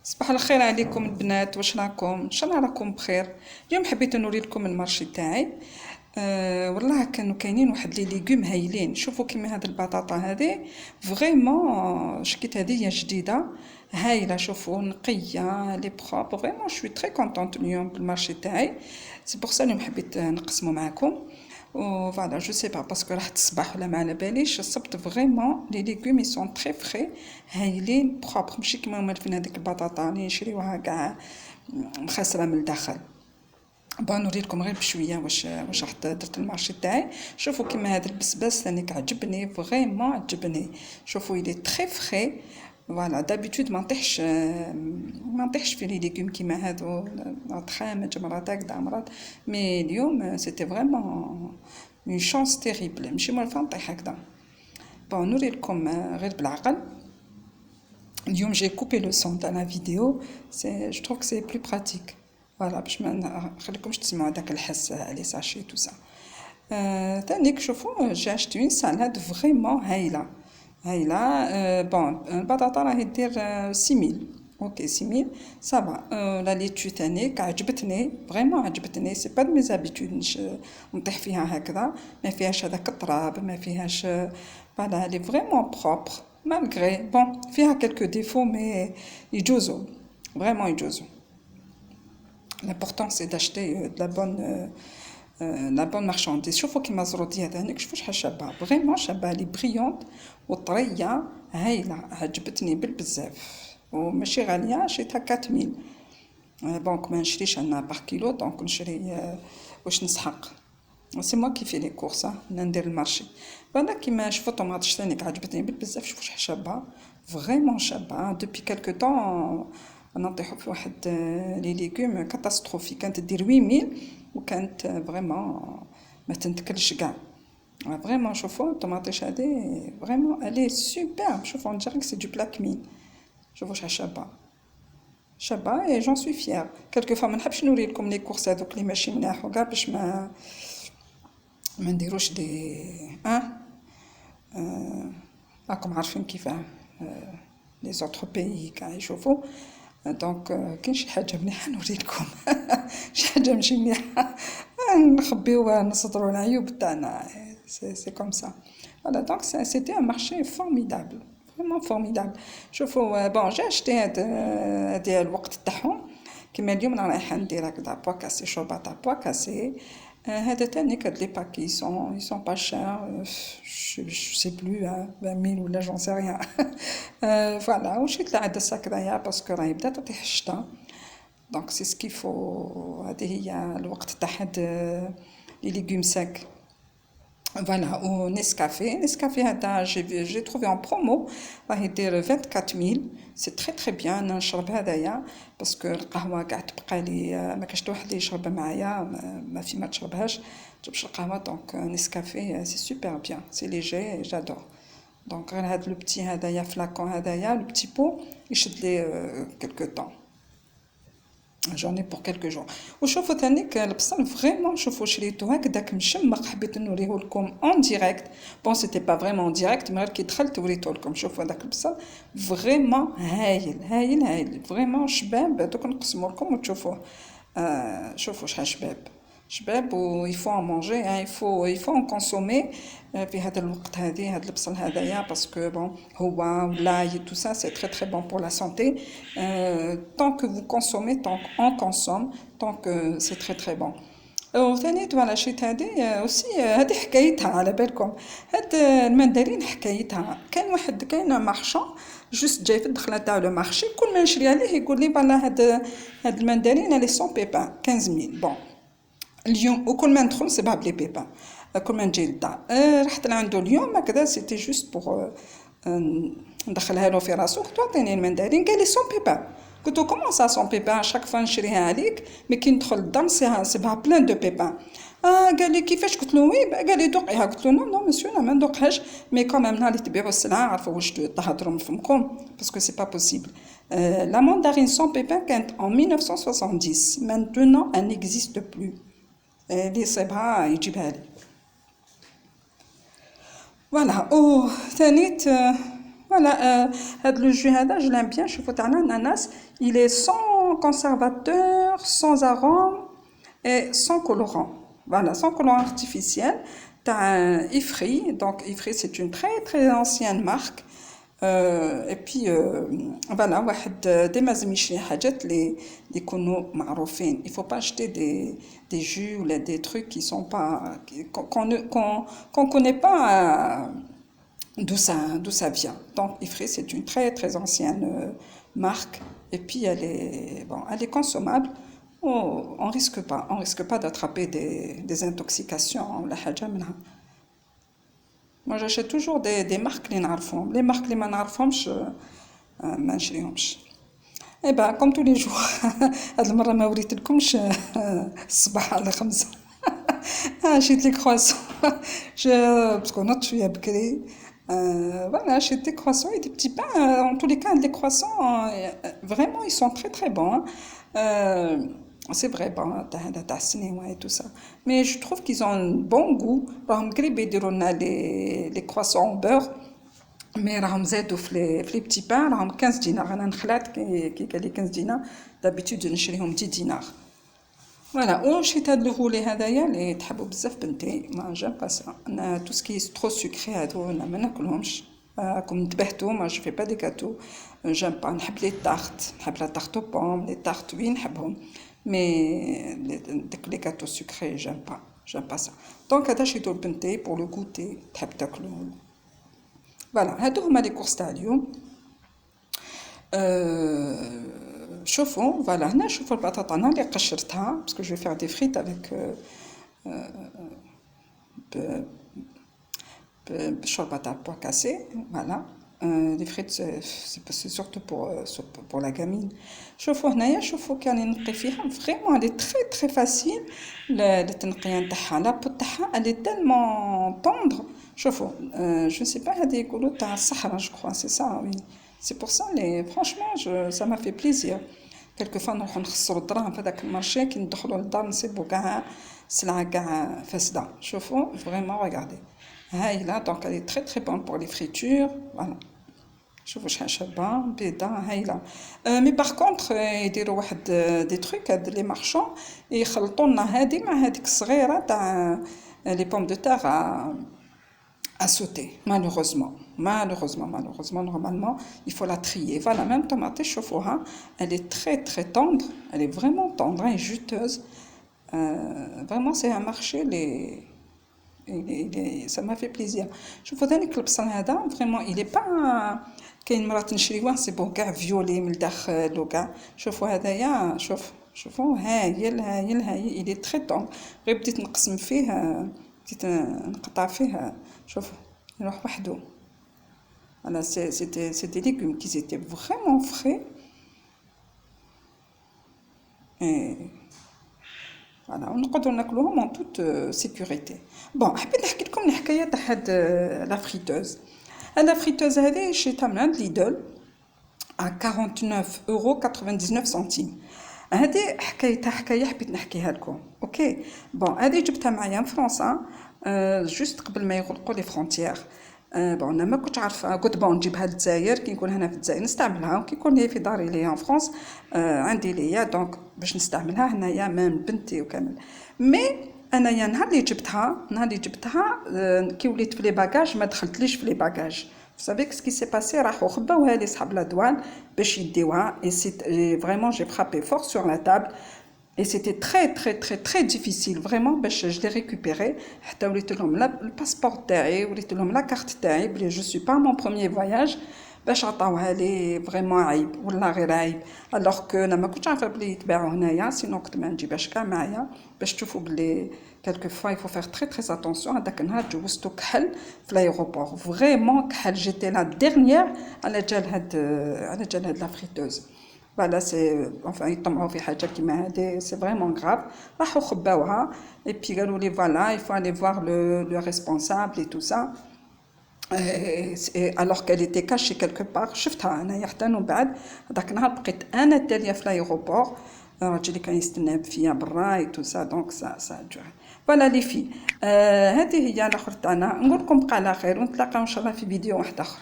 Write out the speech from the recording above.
صباح الخير عليكم البنات، واش راكم؟ ان شاء الله راكم بخير. اليوم حبيت نوري لكم المارشي تاعي. والله كانوا كاينين واحد لي ليغوم هايلين. شوفوا كيما هاد البطاطا هذه فريمون شكيت هذه جديده هايله. شوفوا نقيه لي بروب، فريمون شوي تري كونطونط اليوم بالمارشي تاعي. سي بور سا اليوم حبيت نقسمو معاكم. و فوالا جو سي با باسكو راحت الصباح ولا ما على باليش. السبت فريمون لي ليغوم اي سون تري فري هايلين بروبر، ماشي كيما مالفين هذيك البطاطا اللي نشريوها كاع مخسره من الداخل. بون نوريلكم غير بشويه واش راح درت المارشي تاعي. شوفوا كيما هذا البسباس ثاني عجبني فريمون عجبني. شوفوا يلي تري فري. فوالا دابيتود ما نطيحش في لي ليغوم كيما هادو طخامج مرات هكذا مرات، مي اليوم سيتي فريمون اون شانس تيريبل، ماشي مالفا نطيح هكذا. بون نوريلكم غير بالعقل. اليوم j'ai coupé le son dans la vidéo, je trouve que c'est plus pratique. Voilà, باش ما نخليكمش تسمعوا داك الحس على ساشي تو سا. تانيك شوفوا جي اشتي اون سالاد فريمون هايله. بون البطاطا راهي دير 6000. اوكي 6000 صافا. لا ليتو تانيك عجبتني فريمون عجبتني. سي با دو مي زابيتود نطيح فيها هكذا، ما فيهاش هذاك التراب، ما فيهاش. فوالا لي فريمون بروبر malgré bon فيها quelques défauts mais يجوزوا vraiment يجوزوا. L'important c'est d'acheter de la bonne marchandise. شوفوا كيما زروديه هذيك، شوفوا شحال شابه فريمون شابه لي بريونط وطريه هايله عجبتني بالبزاف. وماشي غاليه، شريتها 4000. دونك ما نشريش انا باغ كيلو، دونك نشري واش نسحق. سي موا كي في لي كورس ندير المارشي. فوالا كيما شوفوا طوماطش ثاني عجبتني بزاف. شوفوا شحال شابه فريمون شابه. دوبي كالكو طون نطيحو في واحد لي ليغوم كاتاستروفي. كانت دير 8000 وكانت فريمون ما تنتكلش كاع فريمون. شوفوا الطوماطيش هذه فريمون الي سوبر. شوفوا نجرك سي دو بلاكمين. شوفوا شحال شابه اي جون سوي فيير. كالكو فوا ما نحبش نوري لكم لي كورس هذوك اللي ماشي ملاح وكاع باش ما نديروش دي راكم عارفين كيفاه لي زوتر بيي كاع يشوفوا. دونك كاين شي حاجه مليحه نوريلكم شي حاجه ماشي مليحه نخبيو نصدروا العيوب تاعنا. سي كوم سا. فوالا دونك سيتي ان مارشي فورميدابل فريمون فورميدابل. شوفوا بون جا اشتي هذا الوقت تاعهم. كيما اليوم انا رايحه ندير هكذا بوا كاسي شوربه بوا كاسي. هذا تاني كاد لي باكي سون با شير. je sais plus 20000 ولا j'en sais rien. فوالا وشيت العدسه كدايا باسكو راهي بدات تطيح الشتا. دونك سي سكي فو. هذه هي الوقت تاع هاد لي ليغوم ساك. Voilà, au Nescafé هذا j'ai trouvé en promo راهي دير 24000. c'est très très bien. انا نشرب هذايا باسكو القهوه قاعد تبقى لي ما كاش واحد اللي يشربها معايا، ما في ما تشربهاش تجيبش القهوه. دونك نسكافيه سي سوبر بيان، سي ليجي جادور. دونك غير هذا لو بتي هذايا فلاكون هذايا لو بتي بو يشد لي كلكو طون. j'en ai pour quelques jours. وشوفوا ثانيك البصل فريمون. شوفوا شريته هكذاك مشمق، حبيت نوريه لكم اون ديريكت. بون سيتي با فريمون ديريكت، مي كي دخلت وريته لكم. شوفوا هذاك البصل فريمون هايل فريمون شباب. دوك نقسموا لكم وتشوفوه. شوفوا شحال شباب و il faut en manger il faut en consommer في هذا الوقت. هذا البصل هذايا باسكو بون هو ولا tout ça c'est très très bon pour la santé. tant que vous consommez, tant qu'on consomme, tant que c'est très très bon. وثاني فوالا شريت هذه اوسي. هذه حكايتها على بالكم. هاد المندرين حكايتها كاين مارشون جوست جاي في الدخله تاع لو مارشي، كل ما نشري عليه يقول لي فوالا هاد المندرين لي سون بيبان 15000. بون اليوم وكل ما ندخل سباب لي بيبان كل ما نجي للدار. رحت لعنده اليوم هكذا سيتي جوست بوغ ندخلها له في راسو. قلت عطيني المندرين، قال لي سون بيبان. قلت له كومون سا سون بيبان؟ شاك فوا نشريها عليك مي كي ندخل للدار سيبها بلان دو بيبان. قال لي كيفاش؟ قلت له وي. قال لي دوقيها. قلت له نو مسيو انا ما ندوقهاش، مي كومام نهار اللي تبيعوا السلعه عرفوا واش تهضروا من فمكم باسكو سي با بوسيبل. لا ماندارين سون بيبان كانت en 1970. maintenant elle n'existe plus. اللي يصيبها يجيبها لي. فوالا ثانيت Voilà, le jus je l'aime bien. Je trouve l'ananas, il est sans conservateur, sans arôme et sans colorant. Voilà, sans colorant artificiel. T'as Ifri, donc Ifri c'est une très très ancienne marque. Et puis voilà, واحد ديما لازم يشري حاجات اللي يكونوا معروفين. Il faut pas acheter des jus ou des trucs qui sont pas qu'on connaît pas d'où ça vient. Donc Ifri c'est une très très ancienne marque et puis elle est consommable. Oh, on risque pas d'attraper des intoxications ou la حاجة منها. Moi j'achète toujours des marques اللي نعرفهم. Les marques اللي ما نعرفهمش ما نشريهمش. Et ben comme tous les jours هاد المرة ما وريتلكمش الصباح على 5 شريت لي كرواسون باسكو نضت شوية بكري. Voilà, acheter des croissants et des petits pains. En tous les cas, les croissants, vraiment, ils sont très très bons. C'est vrai, bon, t'as et tout ça. Mais je trouve qu'ils ont un bon goût. Par exemple, les croissants au beurre. Mais راهم زادوا في les petits pains راهم 15 دينار. انا نخلات كي قال لي 15 دينار. D'habitude نشريهم 10 دينار. Voilà, وشريت هاد الهولي هذايا اللي تحبوا بزاف بنتي. ما جام با سا. انا تو سكي ترو سكري هادو انا ما ناكلهمش. كم انتبهتوا ما جو في با دي غاتو. جام با نحب لي طارت، نحب لا طارت او بوم، لي طارت وين نحبهم. مي داك لي غاتو سكري جام با سا. دونك هذا شريتو لبنتي بور لو غوتي تحب تاكلو. فوالا هادو هما لي كورس تاع اليوم. شوفوا فوالا هنا شوفوا البطاطا انا اللي قشرتها باسكو جو فيغ دي فريت افيك بشوربه تاع بوا كاسي. فوالا لي فريت سي سورتو بور لا غامين. شوفوا هنايا شوفوا كاني نقي فيها فريمون لي تري تري فاسيل التنقيه نتاعها. لابو تاعها الي تالمون طوندر. شوفوا جو سي با هادي يقولوا تاع الصحراء جو كخوا سي سا وي. C'est pour ça, franchement, ça m'a fait plaisir. Quelquefois, nous نخسروا الدراهم في هذاك المارشي كي ندخلوا للدار نصيبوا كاع سلعة كاع فاسدة. شوفوا vraiment regardez. هايلة donc elle est très très bonne pour les fritures. Voilà. شوفوا شحال شابة بيضة هايلة. مي باغ كونطخ يديروا واحد دي تروك هاد لي مارشون يخلطوا لنا هادي مع هاديك الصغيرة تاع لي بوم دو تير à sauter, malheureusement, normalement, il faut la trier. Voilà, même tomate chauffoura, elle est très très tendre, elle est vraiment tendre et juteuse. Vraiment, c'est un marché, ça m'a fait plaisir. Je vous donne le bsal hada, vraiment, il est pas كاين مرات نشريوه سي بو كاع فيولي من الداخل وكاع. شوفوا هذايا شوفوا هايل il est très tendre. غير بديت نقسم فيه بديت نقطع فيه. شوفوا يروح وحده. Voilà, c'est des légumes qui étaient vraiment frais. Et voilà, ونقدروا ناكلوهم en toute sécurité. Bon, حبيت نحكي لكم الحكايه تاع هاد لا فريتوز. لا فريتوز هذه شريتها من عند ليدل à 49,99 €. هذه حكايه حبيت نحكيها لكم. اوكي بون هذه جبتها معايا في فرنسا جوست قبل ما يغلقوا لي فرونتيير. بون انا ما كنتش عارفه قلت بون نجيبها للجزائر كي نكون هنا في الجزائر نستعملها وكي يكون لي في داري لي ان فرنسا عندي ليا دونك باش نستعملها هنايا من بنتي وكامل. مي انايا نهار اللي جبتها كي وليت في لي باجاج ما دخلتليش في لي باجاج. Vous savez ce qui s'est passé راحوا خباوها لي صحاب لا دوان باش يديوها et c'est vraiment j'ai frappé fort sur la table. Et c'était très très très très difficile vraiment باش je l'ai récupéré حتى وليت لهم الباسبور تاعي وليت لهم لا كارت تاعي بلي je suis pas mon premier voyage باش عطاوها لي فريمون عيب ولا غير عيب. alors que انا ما كنتش عارفه بلي يتباعوا هنايا سينو كنت ما نجيبهاش كاع معايا باش تشوفوا بلي quelquefois il faut faire très très attention. هذاك النهار جوزتو كحل في الايروبور فريمون كحل. جيتي لا ديرنيير على جال هاد لا فريتوز. Voilà, c'est enfin يطمعوا في حاجه كيما هذه c'est vraiment grave. راحوا خباوها et puis قالوا لي voilà il faut aller voir le responsable et tout ça. alors qu'elle était cachée quelque part. شفتها انا حتى من بعد هذاك النهار بقيت انا تاليه في الايروبور. راجلي كان يستنى فيا برا et tout ça donc ça dure. Voilà les filles. هذه هي الاخر تاعنا. نقول لكم بقى على خير ونتلاقاو ان شاء الله في فيديو واحد اخر.